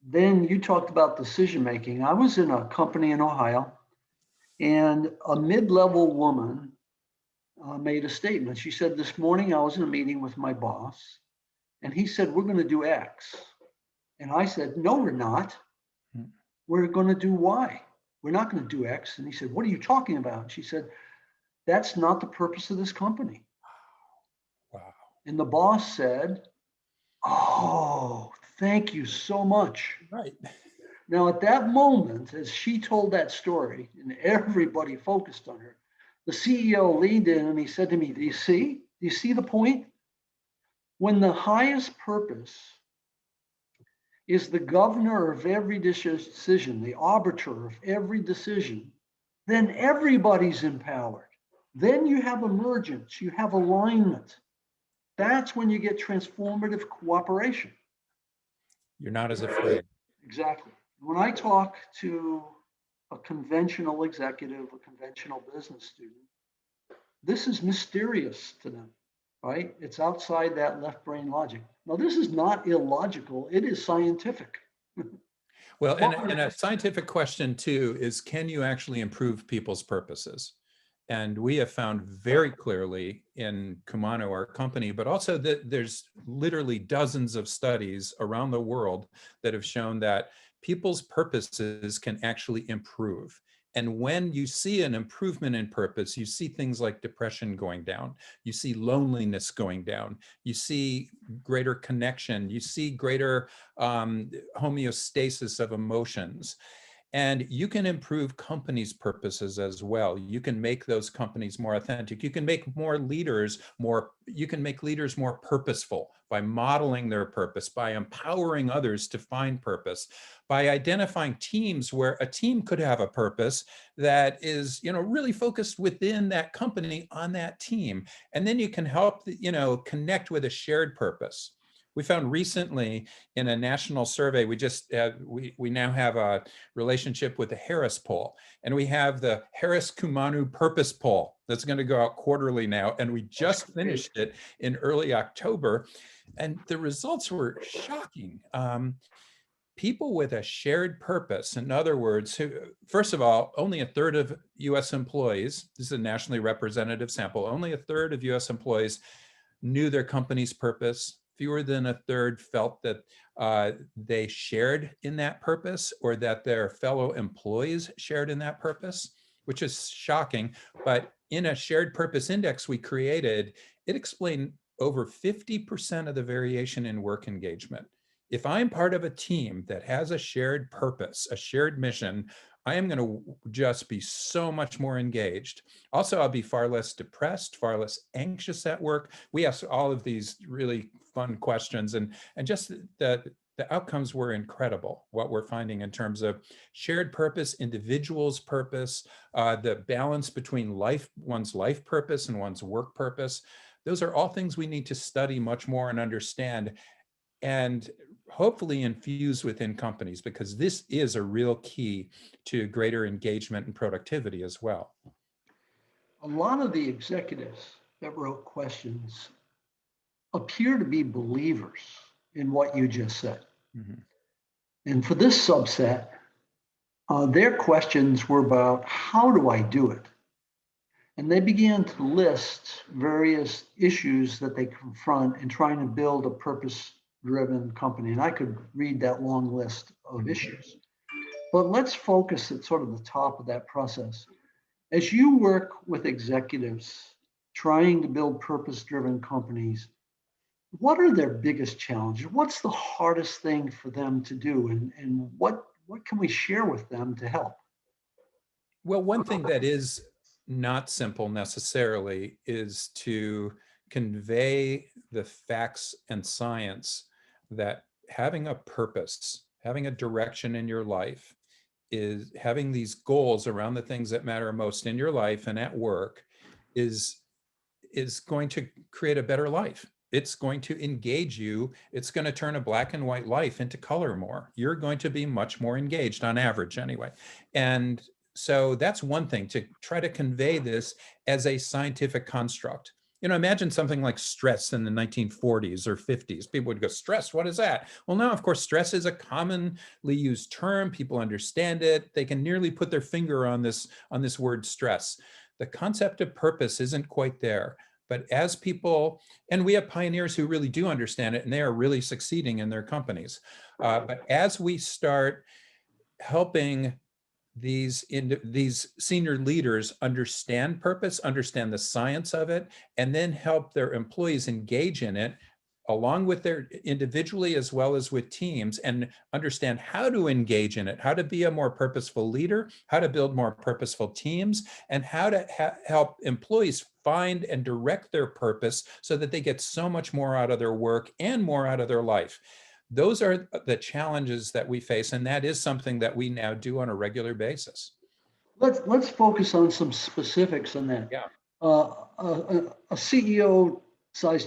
Then you talked about decision making. I was in a company in Ohio, and a mid-level woman made a statement. She said, "This morning I was in a meeting with my boss, and he said, we're going to do X." And I said, "No, we're not. We're going to do Y. We're not going to do X." And he said, "What are you talking about?" And she said, "That's not the purpose of this company." Wow. And the boss said, "Oh, thank you so much." Right. Now, at that moment, as she told that story and everybody focused on her, the CEO leaned in and he said to me, "Do you see? Do you see the point? When the highest purpose is the governor of every decision, the arbiter of every decision, then everybody's empowered. Then you have emergence, you have alignment. That's when you get transformative cooperation." You're not as afraid. Exactly. When I talk to a conventional executive, a conventional business student, this is mysterious to them, right? It's outside that left brain logic. Now, this is not illogical, it is scientific. Well, and a scientific question too is, can you actually improve people's purposes? And we have found very clearly in Kumano, our company, but also that there's literally dozens of studies around the world that have shown that people's purposes can actually improve. And when you see an improvement in purpose, you see things like depression going down, you see loneliness going down, you see greater connection, you see greater homeostasis of emotions. And you can improve companies' purposes as well. You can make those companies more authentic. You can make you can make leaders more purposeful by modeling their purpose, by empowering others to find purpose, by identifying teams where a team could have a purpose that is, really focused within that company on that team. And then you can help, connect with a shared purpose. We found recently in a national survey, we now have a relationship with the Harris poll, and we have the Harris Kumano Purpose Poll that's going to go out quarterly now, and we just finished it in early October, and the results were shocking. People with a shared purpose, in other words, first of all, only a third of U.S. employees, this is a nationally representative sample, only a third of U.S. employees knew their company's purpose. Fewer than a third felt that they shared in that purpose, or that their fellow employees shared in that purpose, which is shocking. But in a shared purpose index we created, it explained over 50% of the variation in work engagement. If I'm part of a team that has a shared purpose, a shared mission, I am going to just be so much more engaged. Also, I'll be far less depressed, far less anxious at work. We asked all of these really fun questions, and just the outcomes were incredible. What we're finding in terms of shared purpose, individual's purpose, the balance between one's life purpose and one's work purpose. Those are all things we need to study much more and understand, and hopefully infuse within companies, because this is a real key to greater engagement and productivity as well. A lot of the executives that wrote questions appear to be believers in what you just said. Mm-hmm. And for this subset, their questions were about, how do I do it? And they began to list various issues that they confront in trying to build a purpose-driven company. And I could read that long list of issues. But let's focus at sort of the top of that process. As you work with executives trying to build purpose-driven companies, what are their biggest challenges? What's the hardest thing for them to do? And what can we share with them to help? Well, one thing that is not simple necessarily is to convey the facts and science that having a purpose, having a direction in your life, is having these goals around the things that matter most in your life and at work is going to create a better life. It's going to engage you. It's going to turn a black and white life into color more. You're going to be much more engaged on average anyway. And so that's one thing, to try to convey this as a scientific construct. Imagine something like stress in the 1940s or 50s. People would go, stress, what is that? Well, now, of course, stress is a commonly used term. People understand it. They can nearly put their finger on this word stress. The concept of purpose isn't quite there. But as people, and we have pioneers who really do understand it, and they are really succeeding in their companies. But as we start helping these senior leaders understand purpose, understand the science of it, and then help their employees engage in it, along with their individually as well as with teams, and understand how to engage in it, how to be a more purposeful leader, how to build more purposeful teams, and how to help employees find and direct their purpose so that they get so much more out of their work and more out of their life. Those are the challenges that we face, and that is something that we now do on a regular basis. Let's focus on some specifics on that. Yeah. A CEO says,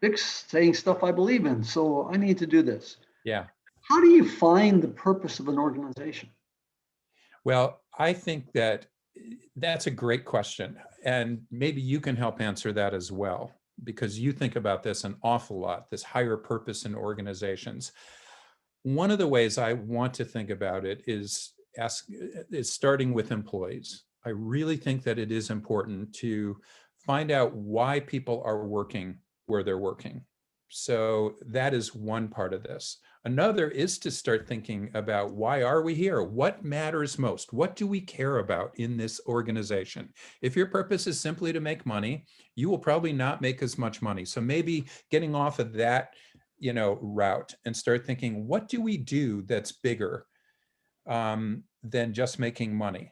Vic's saying stuff I believe in, so I need to do this. Yeah. How do you find the purpose of an organization? Well, I think that's a great question. And maybe you can help answer that as well, because you think about this an awful lot, this higher purpose in organizations. One of the ways I want to think about it is starting with employees. I really think that it is important to find out why people are working where they're working. So that is one part of this. Another is to start thinking about, why are we here? What matters most? What do we care about in this organization? If your purpose is simply to make money, you will probably not make as much money. So maybe getting off of that, route, and start thinking, what do we do that's bigger than just making money?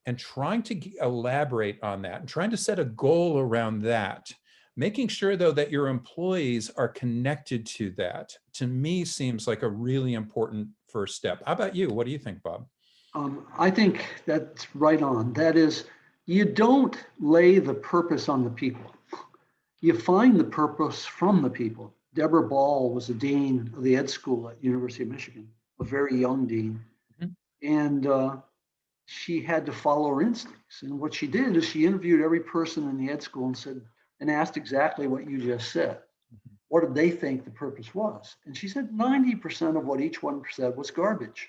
And trying to elaborate on that and trying to set a goal around that. Making sure, though, that your employees are connected to that, to me, seems like a really important first step. How about you? What do you think, Bob? I think that's right on. That is, you don't lay the purpose on the people. You find the purpose from the people. Deborah Ball was the dean of the ed school at University of Michigan, a very young dean. Mm-hmm. And she had to follow her instincts. And what she did is she interviewed every person in the ed school and asked exactly what you just said. Mm-hmm. What did they think the purpose was? And she said 90% of what each one said was garbage.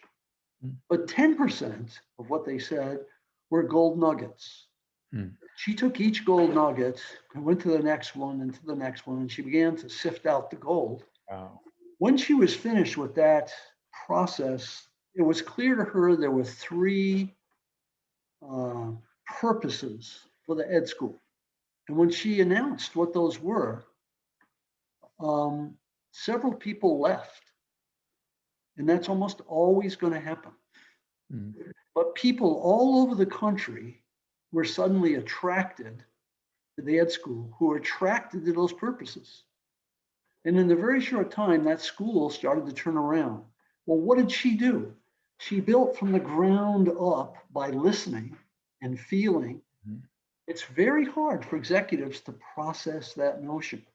Mm-hmm. But 10% of what they said were gold nuggets. Mm-hmm. She took each gold nugget and went to the next one and to the next one, and she began to sift out the gold. Wow. When she was finished with that process, it was clear to her there were three purposes for the ed school. And when she announced what those were, several people left. And that's almost always going to happen. Mm-hmm. But people all over the country were suddenly attracted to the ed school, who were attracted to those purposes. And in a very short time, that school started to turn around. Well, what did she do? She built from the ground up by listening and feeling. Mm-hmm. It's very hard for executives to process that notion.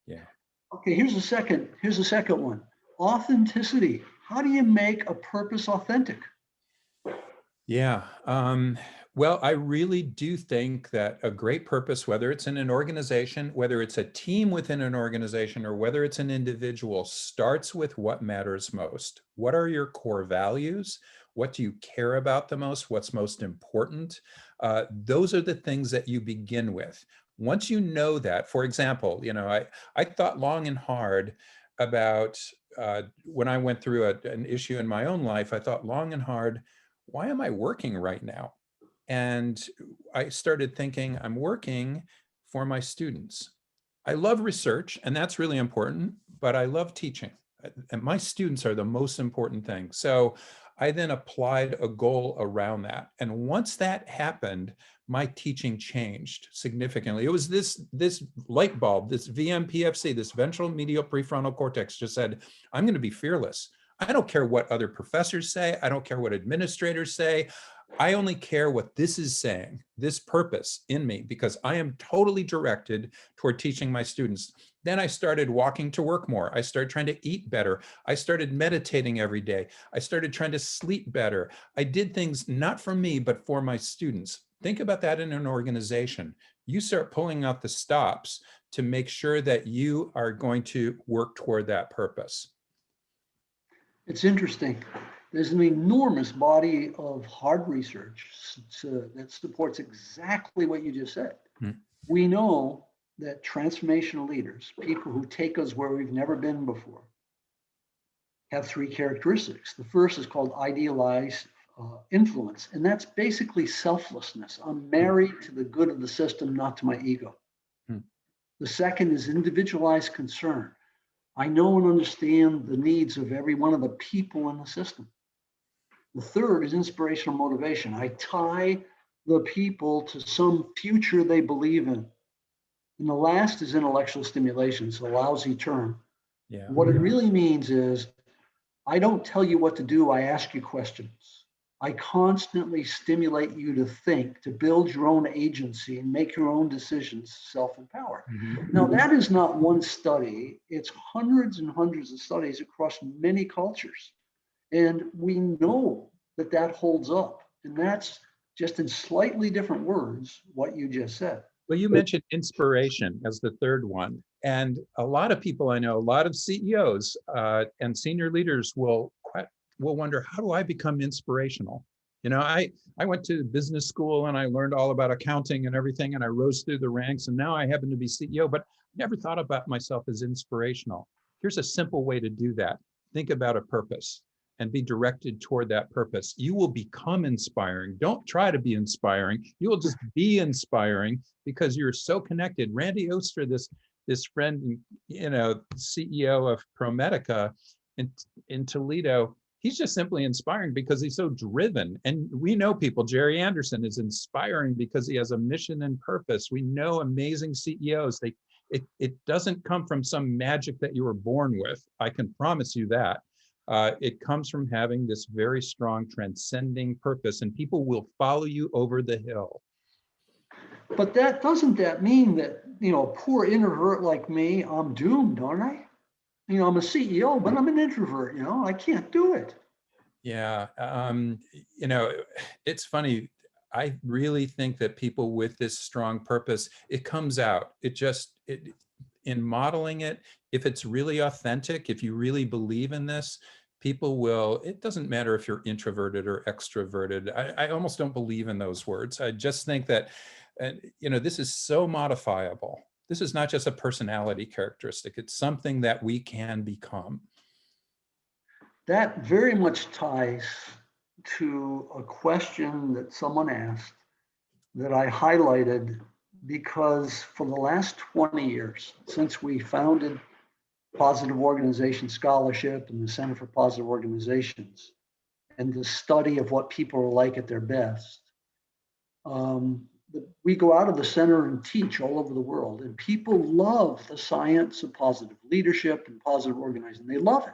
Yeah. Okay, here's the second one. Authenticity. How do you make a purpose authentic? Yeah. Well, I really do think that a great purpose, whether it's in an organization, whether it's a team within an organization, or whether it's an individual, starts with what matters most. What are your core values? What do you care about the most? What's most important? Those are the things that you begin with. Once you know that, for example, I thought long and hard about when I went through an issue in my own life. I thought long and hard, why am I working right now? And I started thinking, I'm working for my students. I love research, and that's really important, but I love teaching. And my students are the most important thing. So I then applied a goal around that. And once that happened, my teaching changed significantly. It was this light bulb, this VMPFC, this ventral medial prefrontal cortex just said, I'm going to be fearless. I don't care what other professors say. I don't care what administrators say. I only care what this is saying, this purpose in me, because I am totally directed toward teaching my students. Then I started walking to work more. I started trying to eat better. I started meditating every day. I started trying to sleep better. I did things not for me, but for my students. Think about that in an organization. You start pulling out the stops to make sure that you are going to work toward that purpose. It's interesting. There's an enormous body of hard research that supports exactly what you just said. We know that transformational leaders, people who take us where we've never been before, have three characteristics. The first is called idealized influence, and that's basically selflessness. I'm married to the good of the system, not to my ego. The second is individualized concern. I know and understand the needs of every one of the people in the system. The third is inspirational motivation. I tie the people to some future they believe in. And the last is intellectual stimulation. It's a lousy term. Yeah. What it really means is I don't tell you what to do, I ask you questions. I constantly stimulate you to think, to build your own agency and make your own decisions, self-empower. Now, that is not one study. It's hundreds and hundreds of studies across many cultures. And we know that that holds up. And that's just in slightly different words, what you just said. Well, you mentioned inspiration as the third one. And a lot of people I know, a lot of CEOs and senior leaders will wonder, how do I become inspirational? You know, I went to business school and I learned all about accounting and everything, and I rose through the ranks, and now I happen to be CEO, but I never thought about myself as inspirational. Here's a simple way to do that. Think about a purpose and be directed toward that purpose. You will become inspiring. Don't try to be inspiring. You will just be inspiring because you're so connected. Randy Oster, this friend, you know, CEO of ProMedica in Toledo, he's just simply inspiring because he's so driven. And we know people. Jerry Anderson is inspiring because he has a mission and purpose. We know amazing CEOs. It doesn't come from some magic that you were born with. I can promise you that. It comes from having this very strong transcending purpose, and people will follow you over the hill. But doesn't that mean that, you know, a poor introvert like me, I'm doomed, aren't I? You know, I'm a CEO, but I'm an introvert, you know, I can't do it. Yeah. You know, it's funny. I really think that people with this strong purpose, it comes out. In modeling it, if it's really authentic, if you really believe in this, people will, it doesn't matter if you're introverted or extroverted. I almost don't believe in those words. I just think that, you know, this is so modifiable. This is not just a personality characteristic. It's something that we can become. That very much ties to a question that someone asked that I highlighted because for the last 20 years, since we founded Positive Organization Scholarship and the Center for Positive Organizations, and the study of what people are like at their best, we go out of the center and teach all over the world. And people love the science of positive leadership and positive organizing. They love it.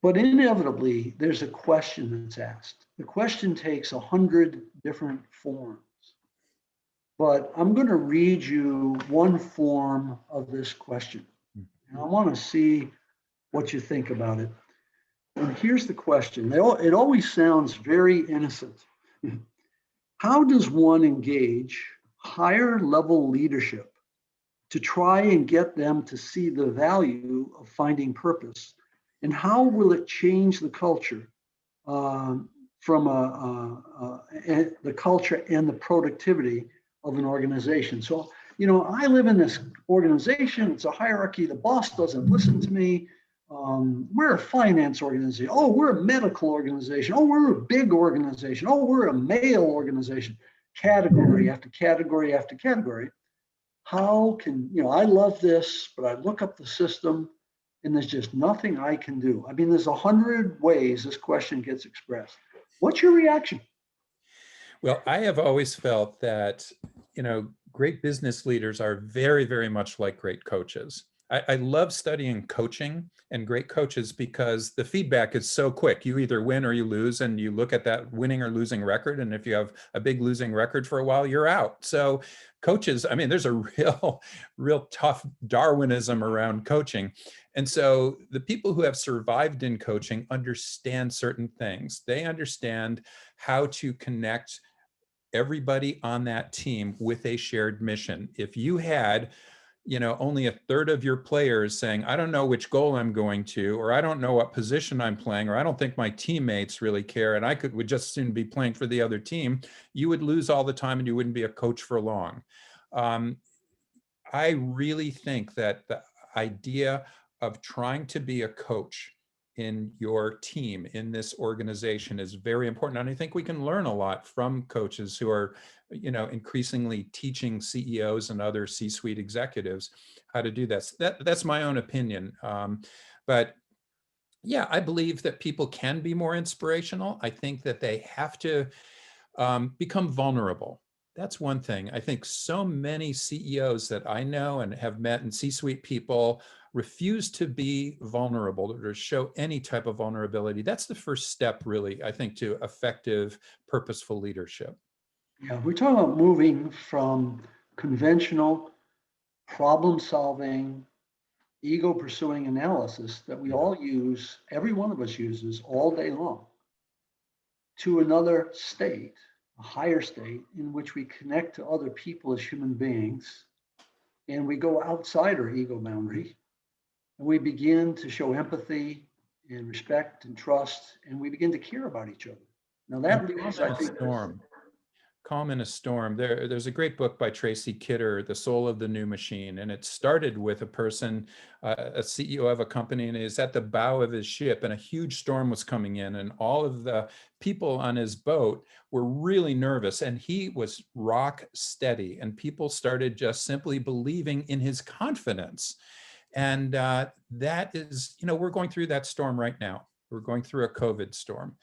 But inevitably, there's a question that's asked. The question takes 100 different forms. But I'm going to read you one form of this question. And I want to see what you think about it. And here's the question. It always sounds very innocent. How does one engage higher level leadership to try and get them to see the value of finding purpose? And how will it change the culture from the culture and the productivity of an organization? So, you know, I live in this organization. It's a hierarchy. The boss doesn't listen to me. We're a finance organization. Oh, we're a medical organization. Oh, we're a big organization. Oh, we're a male organization. Category after category after category. How can, I love this, but I look up the system and there's just nothing I can do. I mean, there's 100 ways this question gets expressed. What's your reaction? Well, I have always felt that, great business leaders are very, very much like great coaches. I love studying coaching and great coaches because the feedback is so quick. You either win or you lose, and you look at that winning or losing record. And if you have a big losing record for a while, you're out. So coaches, I mean, there's a real tough Darwinism around coaching. And so the people who have survived in coaching understand certain things. They understand how to connect everybody on that team with a shared mission. If you had, only a third of your players saying, I don't know which goal I'm going to, or I don't know what position I'm playing, or I don't think my teammates really care, and would just soon be playing for the other team, you would lose all the time and you wouldn't be a coach for long. I really think that the idea of trying to be a coach in your team, in this organization, is very important. And I think we can learn a lot from coaches who are, increasingly teaching CEOs and other C-suite executives how to do this. That's my own opinion. But yeah, I believe that people can be more inspirational. I think that they have to become vulnerable. That's one thing. I think so many CEOs that I know and have met, and C-suite people, refuse to be vulnerable or to show any type of vulnerability. That's the first step, really, I think, to effective, purposeful leadership. Yeah, we're talking about moving from conventional problem solving, ego pursuing analysis that we all use, every one of us uses all day long, to another state, a higher state in which we connect to other people as human beings, and we go outside our ego boundary, and we begin to show empathy and respect and trust, and we begin to care about each other. Now that leads, I think, Calm in a Storm. There's a great book by Tracy Kidder, The Soul of the New Machine. And it started with a person, a CEO of a company, and is at the bow of his ship, and a huge storm was coming in, and all of the people on his boat were really nervous, and he was rock steady. And people started just simply believing in his confidence. And that is, we're going through that storm right now. We're going through a COVID storm.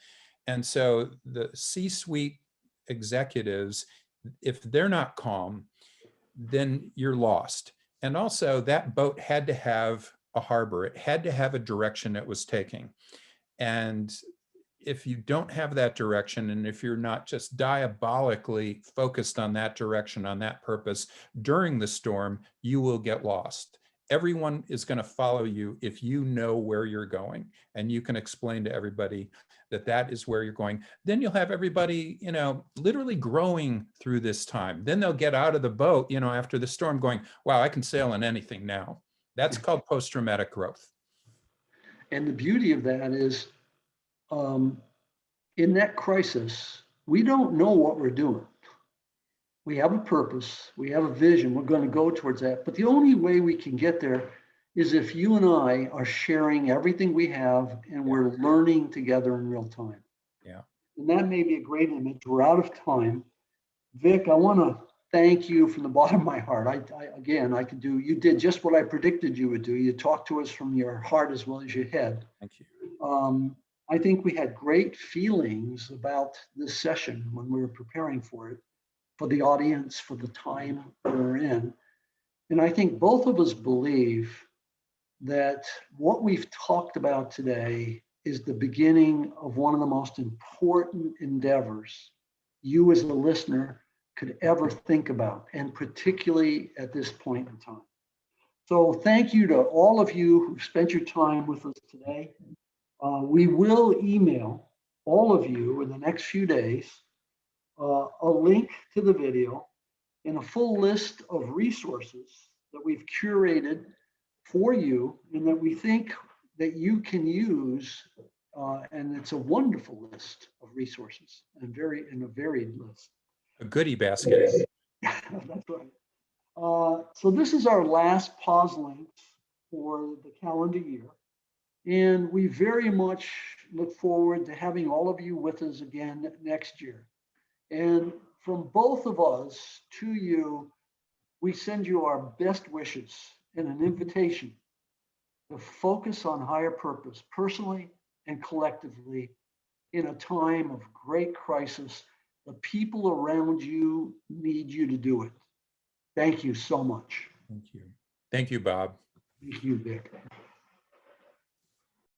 And so the C-suite executives, if they're not calm, then you're lost. And also, that boat had to have a harbor. It had to have a direction it was taking. And if you don't have that direction, and if you're not just diabolically focused on that direction, on that purpose during the storm, you will get lost. Everyone is going to follow you if you know where you're going, and you can explain to everybody that that is where you're going. Then you'll have everybody, literally growing through this time. Then they'll get out of the boat, after the storm, going, wow, I can sail in anything now. That's called post-traumatic growth. And the beauty of that is, in that crisis, we don't know what we're doing. We have a purpose, we have a vision, we're going to go towards that. But the only way we can get there is if you and I are sharing everything we have, and we're learning together in real time. Yeah. And that may be a great image. We're out of time. Vic, I want to thank you from the bottom of my heart. You did just what I predicted you would do. You talked to us from your heart as well as your head. Thank you. I think we had great feelings about this session when we were preparing for it, for the audience, for the time we're in. And I think both of us believe that what we've talked about today is the beginning of one of the most important endeavors you as a listener could ever think about, and particularly at this point in time. So thank you to all of you who've spent your time with us today. We will email all of you in the next few days a link to the video and a full list of resources that we've curated for you and that we think that you can use. And it's a wonderful list of resources, and a varied list. A goodie basket. That's right. So this is our last pause links for the calendar year. And we very much look forward to having all of you with us again next year. And from both of us to you, we send you our best wishes and an invitation to focus on higher purpose personally and collectively in a time of great crisis. The people around you need you to do it. Thank you so much. Thank you. Thank you, Bob. Thank you, Vic.